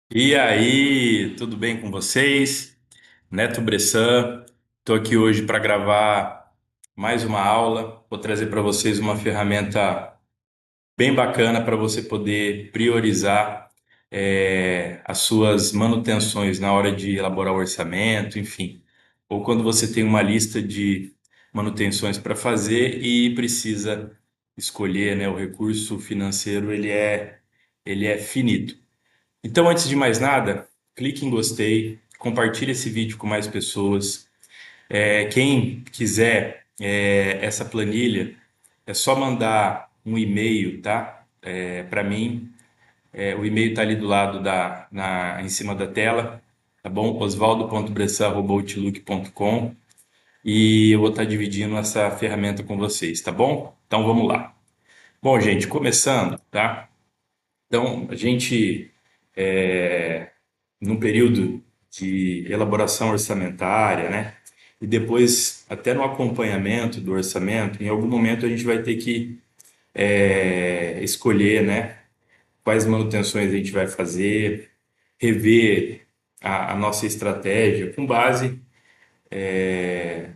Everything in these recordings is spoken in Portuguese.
E aí, tudo bem com vocês? Neto Bressan, estou aqui hoje para gravar mais uma aula. Vou trazer para vocês uma ferramenta bem bacana para você poder priorizar as suas manutenções na hora de elaborar o orçamento, enfim, ou quando você tem uma lista de manutenções para fazer e precisa escolher, né? O recurso financeiro ele é finito. Então, antes de mais nada, clique em gostei, compartilhe esse vídeo com mais pessoas. Quem quiser essa planilha, é só mandar um e-mail, tá? Para mim, o e-mail está ali do lado em cima da tela, tá bom? osvaldo.bressan@outlook.com e eu vou estar dividindo essa ferramenta com vocês, tá bom? Então vamos lá. Bom, gente, começando, tá? Então, a gente num período de elaboração orçamentária, né? E depois, até no acompanhamento do orçamento, em algum momento a gente vai ter que escolher, né? Quais manutenções a gente vai fazer, rever a nossa estratégia com base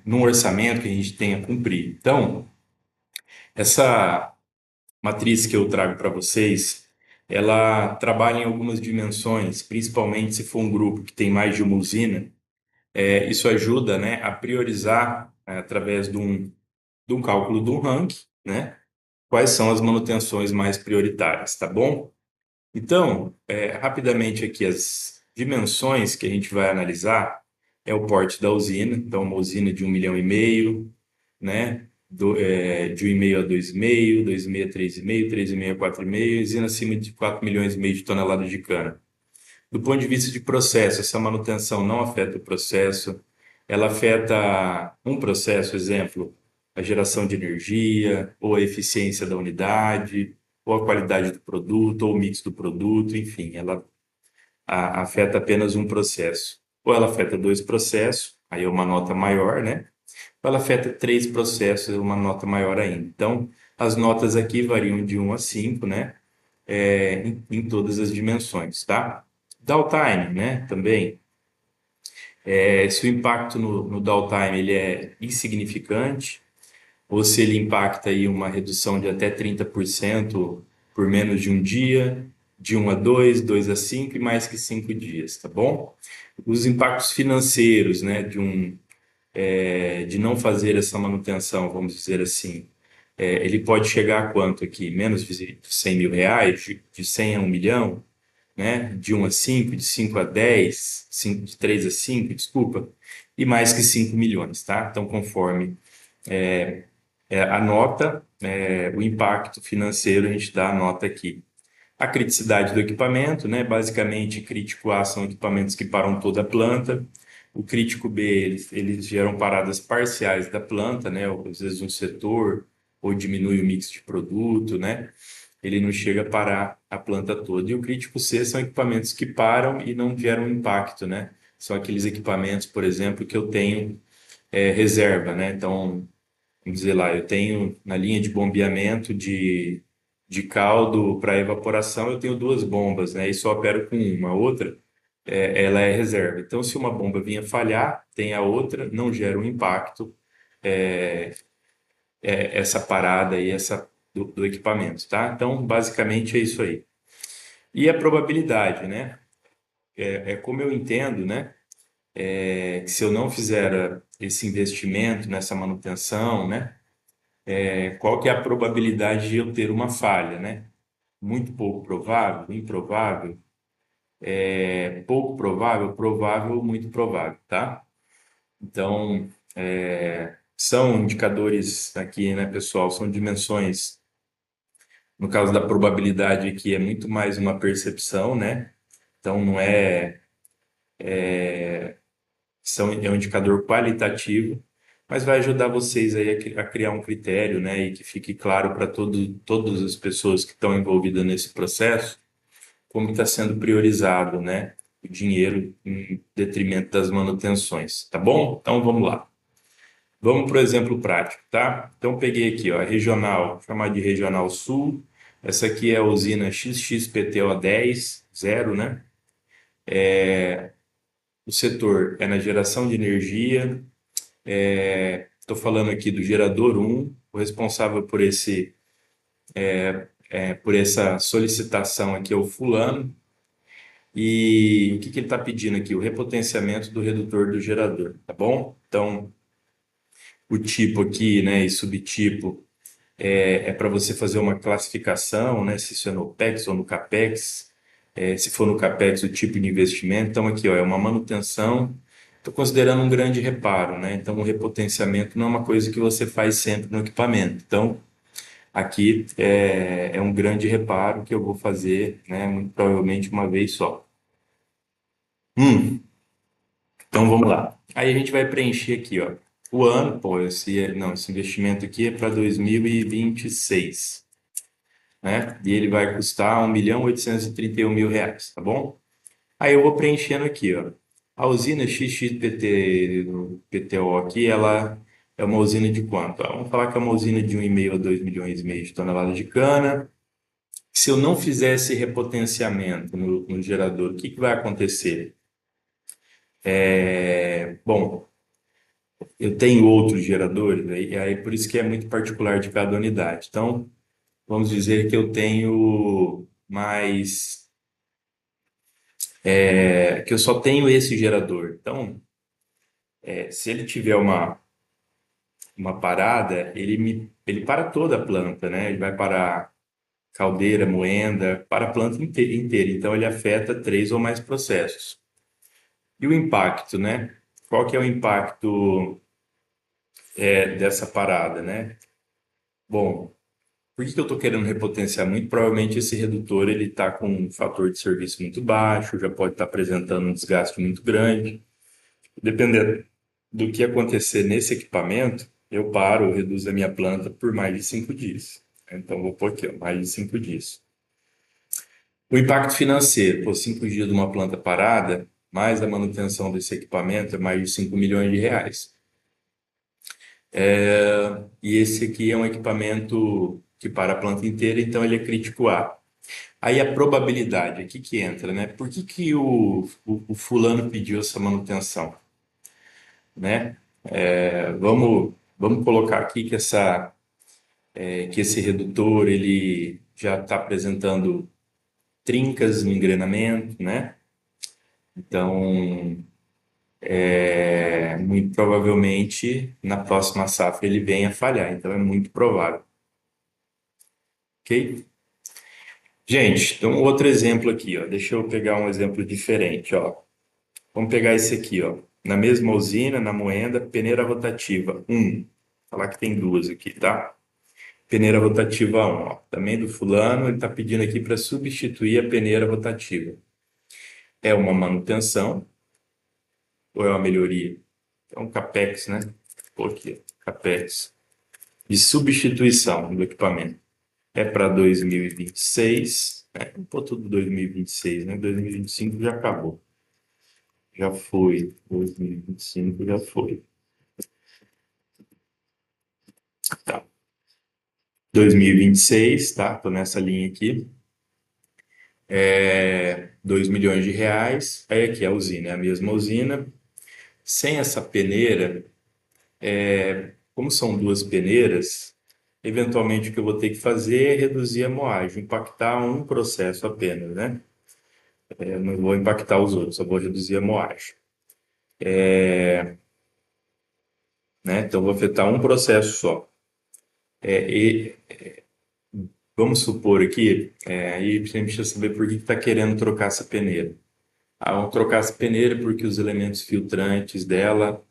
num orçamento que a gente tenha a cumprir. Então, essa matriz que eu trago para vocês, ela trabalha em algumas dimensões, principalmente se for um grupo que tem mais de uma usina. Isso ajuda, né, a priorizar, através de um cálculo do ranking, né, quais são as manutenções mais prioritárias, tá bom? Então, rapidamente aqui, as dimensões que a gente vai analisar é o porte da usina, então uma usina de 1,5 milhão, né, de 1,5 a 2,5, 2,5 a 3,5, 3,5 a 4,5, usina acima de 4,5 milhões de toneladas de cana. Do ponto de vista de processo, essa manutenção não afeta o processo, ela afeta um processo, exemplo, a geração de energia, ou a eficiência da unidade, ou a qualidade do produto, ou o mix do produto, enfim, ela afeta apenas um processo. Ou ela afeta dois processos, aí é uma nota maior, né? Ou ela afeta três processos, é uma nota maior ainda. Então, as notas aqui variam de 1 a 5, né? Em todas as dimensões, tá? Downtime, né? Também, se o impacto no downtime ele é insignificante, ou se ele impacta aí uma redução de até 30% por menos de um dia, de 1 a 2, 2 a 5 e mais que 5 dias, tá bom? Os impactos financeiros, né, de não fazer essa manutenção, vamos dizer assim, ele pode chegar a quanto aqui? Menos de 100 mil reais, de 100 a 1 milhão, né? De 1 a 5, de 5 a 10, de 3 a 5, desculpa, e mais que 5 milhões, tá? Então, conforme a nota, o impacto financeiro, a gente dá a nota aqui. A criticidade do equipamento, né? Basicamente, crítico A são equipamentos que param toda a planta. O crítico B, eles geram paradas parciais da planta, né? Ou, às vezes um setor, ou diminui o mix de produto, né? Ele não chega a parar a planta toda. E o crítico C são equipamentos que param e não geram impacto, né? São aqueles equipamentos, por exemplo, que eu tenho reserva, né? Então, vamos dizer lá, eu tenho na linha de bombeamento de caldo para evaporação, eu tenho duas bombas, né? E só opero com uma. A outra, ela é reserva. Então, se uma bomba vinha falhar, tem a outra, não gera um impacto, essa parada aí, essa do equipamento, tá? Então, basicamente é isso aí. E a probabilidade, né? É como eu entendo, né? Que se eu não fizer esse investimento nessa manutenção, né? Qual que é a probabilidade de eu ter uma falha, né? Muito pouco provável, improvável, pouco provável, provável, muito provável, tá? Então, são indicadores aqui, né, pessoal? São dimensões. No caso da probabilidade aqui, é muito mais uma percepção, né? Então, não é, é um indicador qualitativo, mas vai ajudar vocês aí a criar um critério, né? E que fique claro para todas as pessoas que estão envolvidas nesse processo como está sendo priorizado, né, o dinheiro em detrimento das manutenções, tá bom? Então vamos lá. Vamos para o exemplo prático, tá? Então peguei aqui, ó, a regional, vou chamar de regional sul. Essa aqui é a usina XXPTO10, zero, né? O setor é na geração de energia. Estou falando aqui do gerador 1, o responsável por essa solicitação aqui é o fulano. E o que ele está pedindo aqui? O repotenciamento do redutor do gerador, tá bom? Então, o tipo aqui, né, e subtipo é para você fazer uma classificação, né, se isso é no OPEX ou no CAPEX. Se for no CAPEX, o tipo de investimento. Então, aqui, ó, é uma manutenção. Estou considerando um grande reparo, né? Então, o repotenciamento não é uma coisa que você faz sempre no equipamento. Então, aqui é um grande reparo que eu vou fazer, né, muito provavelmente uma vez só. Então vamos lá. Aí a gente vai preencher aqui, ó. O ano, pô, esse investimento aqui é para 2026, né? E ele vai custar 1.831.000 reais, tá bom? Aí eu vou preenchendo aqui, ó. A usina XXPT, PTO aqui, ela é uma usina de quanto? Vamos falar que é uma usina de 1,5 a 2,5 milhões de toneladas de cana. Se eu não fizer esse repotenciamento no gerador, o que vai acontecer? Bom, eu tenho outros geradores, aí por isso que é muito particular de cada unidade. Então, vamos dizer que eu tenho mais, que eu só tenho esse gerador. Então, se ele tiver uma parada, ele para toda a planta, né? Ele vai parar caldeira, moenda, para a planta inteira. Então, ele afeta três ou mais processos. E o impacto, né? Qual que é o impacto, dessa parada, né? Bom, por que que eu estou querendo repotenciar? Muito provavelmente esse redutor ele está com um fator de serviço muito baixo, já pode estar apresentando um desgaste muito grande. Dependendo do que acontecer nesse equipamento, eu paro, reduzo a minha planta por mais de 5 dias. Então, vou pôr aqui, ó, mais de 5 dias. O impacto financeiro, por 5 dias de uma planta parada, mais a manutenção desse equipamento, é mais de 5 milhões de reais. E esse aqui é um equipamento que para a planta inteira, então ele é crítico A. Aí a probabilidade, aqui que entra, né? Por que que o fulano pediu essa manutenção, né? Vamos colocar aqui que esse redutor ele já está apresentando trincas no engrenamento, né? Então, muito provavelmente na próxima safra ele venha a falhar. Então, é muito provável, ok? Gente, então outro exemplo aqui, ó. Deixa eu pegar um exemplo diferente, ó. Vamos pegar esse aqui, ó. Na mesma usina, na moenda, peneira rotativa 1. Falar que tem duas aqui, tá? Peneira rotativa 1, ó. Também do fulano, ele está pedindo aqui para substituir a peneira rotativa. É uma manutenção ou é uma melhoria? É um CAPEX, né? Pô, aqui, CAPEX. De substituição do equipamento. É para 2026, né? Pô, tudo 2026, né? 2025 já acabou. Já foi. 2025 já foi. Tá. 2026, tá? Tô nessa linha aqui. 2 milhões de reais. Aí aqui a usina, é a mesma usina. Sem essa peneira, como são duas peneiras, eventualmente o que eu vou ter que fazer é reduzir a moagem, impactar um processo apenas, né? Eu não vou impactar os outros, só vou reduzir a moagem. Né? Então, vou afetar um processo só. E vamos supor aqui, aí a gente precisa saber por que está querendo trocar essa peneira. Vamos trocar essa peneira porque os elementos filtrantes dela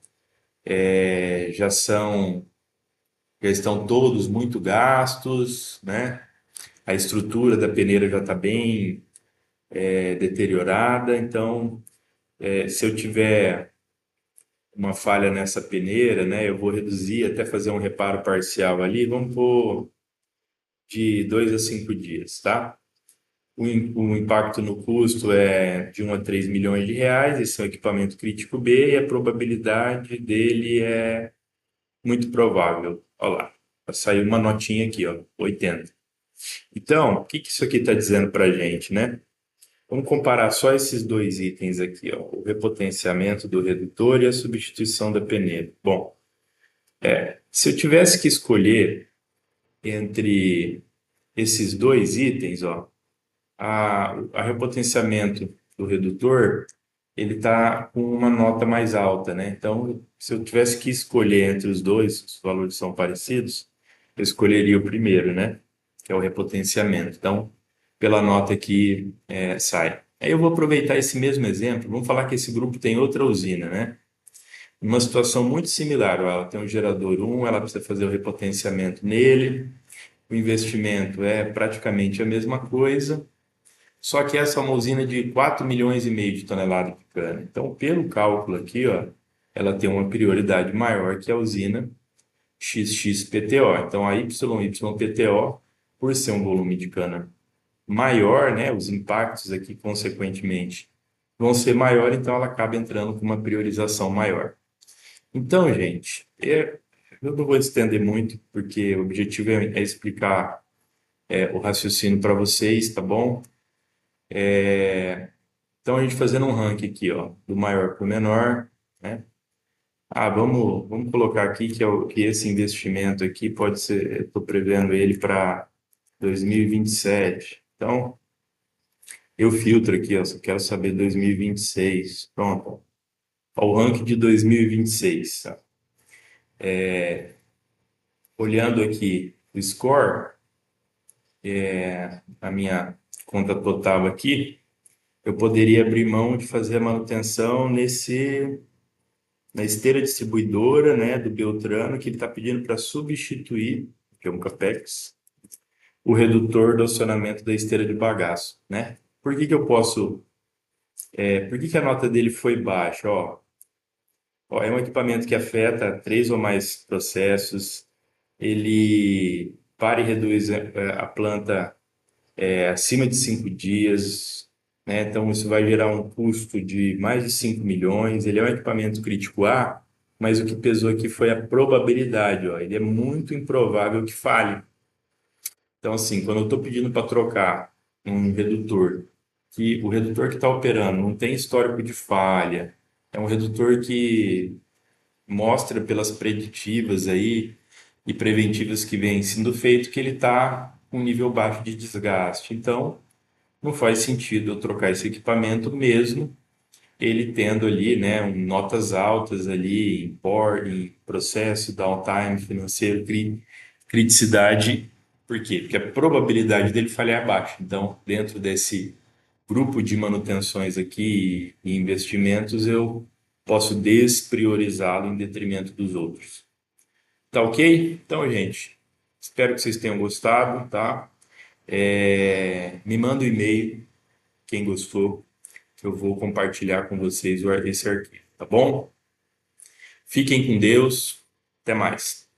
já estão todos muito gastos, né? A estrutura da peneira já está bem deteriorada, então se eu tiver uma falha nessa peneira, né, eu vou reduzir até fazer um reparo parcial ali, vamos pôr de 2 a 5 dias, tá? O impacto no custo é de 1 a 3 milhões de reais, esse é um equipamento crítico B e a probabilidade dele é muito provável. Olha lá, saiu uma notinha aqui, ó, 80. Então, o que que isso aqui está dizendo para a gente, né? Vamos comparar só esses dois itens aqui, ó, o repotenciamento do redutor e a substituição da peneira. Bom, se eu tivesse que escolher entre esses dois itens, ó, a repotenciamento do redutor, ele está com uma nota mais alta, né? Então, se eu tivesse que escolher entre os dois, os valores são parecidos, eu escolheria o primeiro, né? Que é o repotenciamento. Então, pela nota aqui, sai. Aí eu vou aproveitar esse mesmo exemplo, vamos falar que esse grupo tem outra usina, né? Uma situação muito similar, ó, ela tem um gerador 1, ela precisa fazer o repotenciamento nele, o investimento é praticamente a mesma coisa, só que essa é uma usina de 4,5 milhões de toneladas de cana. Então, pelo cálculo aqui, ó, ela tem uma prioridade maior que a usina XXPTO. Então, a YYPTO, por ser um volume de cana maior, né, os impactos aqui, consequentemente, vão ser maior, então ela acaba entrando com uma priorização maior. Então, gente, eu não vou estender muito, porque o objetivo é explicar o raciocínio para vocês, tá bom? Então, a gente fazendo um ranking aqui, ó, do maior para o menor, né? Vamos colocar aqui que esse investimento aqui pode ser, estou prevendo ele para 2027. Então, eu filtro aqui, ó, só quero saber 2026. Pronto. Ó, o ranking de 2026. Tá? Olhando aqui o score, a minha conta total aqui, eu poderia abrir mão de fazer a manutenção na esteira distribuidora, né, do Beltrano, que ele está pedindo para substituir, que é um CAPEX, o redutor do acionamento da esteira de bagaço, né? Por que que eu posso... por que que a nota dele foi baixa? Ó, é um equipamento que afeta três ou mais processos, ele para e reduz a planta acima de 5 dias, né? Então isso vai gerar um custo de mais de 5 milhões. Ele é um equipamento crítico A, mas o que pesou aqui foi a probabilidade, ó. Ele é muito improvável que falhe. Então, assim, quando eu estou pedindo para trocar um redutor, que o redutor que está operando não tem histórico de falha, é um redutor que mostra pelas preditivas aí e preventivas que vêm sendo feito que ele está com um nível baixo de desgaste. Então, não faz sentido eu trocar esse equipamento mesmo ele tendo ali, né, notas altas ali em processo, downtime financeiro, criticidade. Por quê? Porque a probabilidade dele falhar é baixa. Então, dentro desse grupo de manutenções aqui e investimentos, eu posso despriorizá-lo em detrimento dos outros. Tá ok? Então, gente, espero que vocês tenham gostado, tá? Me manda um e-mail, quem gostou, que eu vou compartilhar com vocês esse arquivo, tá bom? Fiquem com Deus, até mais.